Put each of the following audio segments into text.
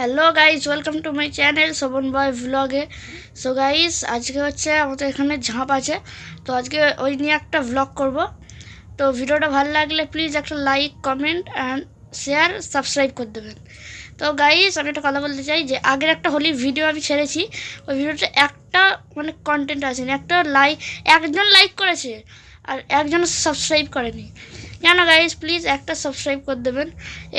Hello guys, welcome to my channel Shovan boy ব্লগে। So guys, আজকে হচ্ছে আমাদের এখানে ঝাঁপ আছে, তো আজকে ওই নিয়ে একটা ব্লগ করব। তো ভিডিওটা ভালো লাগলে প্লিজ একটা like, comment and share, subscribe করে দেবেন। তো গাইজ, আমি একটা কথা বলতে চাই যে আগের একটা হোলির ভিডিও আমি ছেড়েছি, ওই ভিডিওটা একটা কন্টেন্ট আছে, একজন লাইক করেছে আর একজন সাবস্ক্রাইব করেনি। কেন গাইজ, প্লিজ একটা সাবস্ক্রাইব করে দেবেন।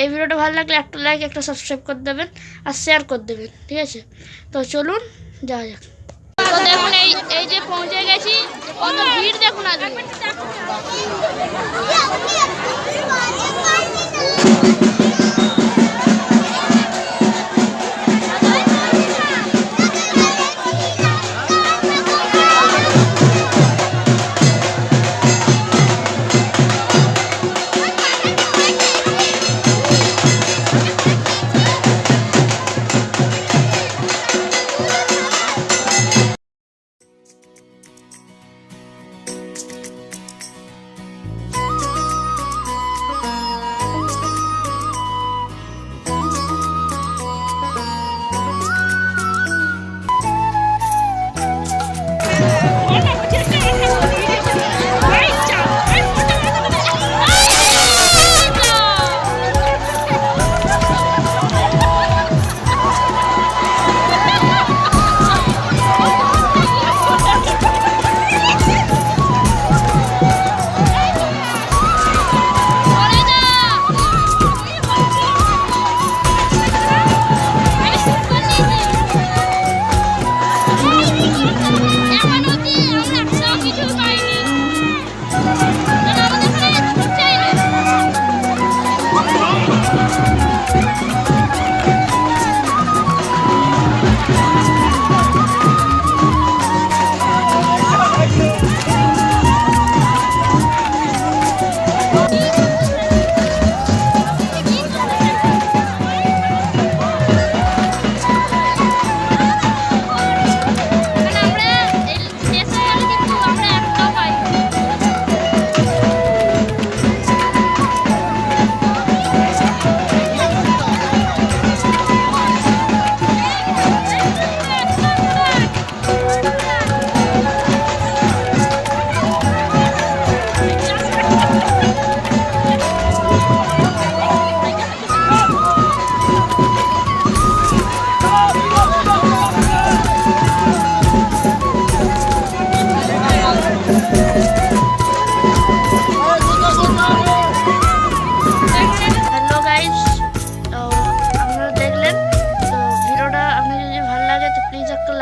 এই ভিডিওটা ভালো লাগলে একটা লাইক, একটা সাবস্ক্রাইব করে দেবেন আর শেয়ার করে দেবেন, ঠিক আছে? তো চলুন যাওয়া যাক। তো দেখুন, এই যে পৌঁছে গেছি, কত ভিড় দেখুন আজকে।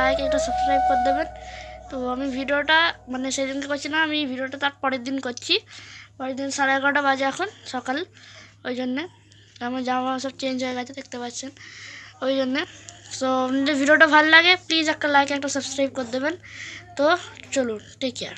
লাইক, একটা সাবস্ক্রাইব করে দেবেন। তো আমি ভিডিওটা সেদিনকে করছি না, আমি ভিডিওটা তার পরের দিন করছি। পরের দিন 11:30 বাজে এখন সকাল, ওই জন্যে আমার জামা সব চেঞ্জ হয়ে গেছে, দেখতে পাচ্ছেন, ওই জন্যে। সো আপনাদের ভিডিওটা ভালো লাগে প্লিজ একটা লাইক, একটা সাবস্ক্রাইব করে দেবেন। তো চলুন, টেক কেয়ার।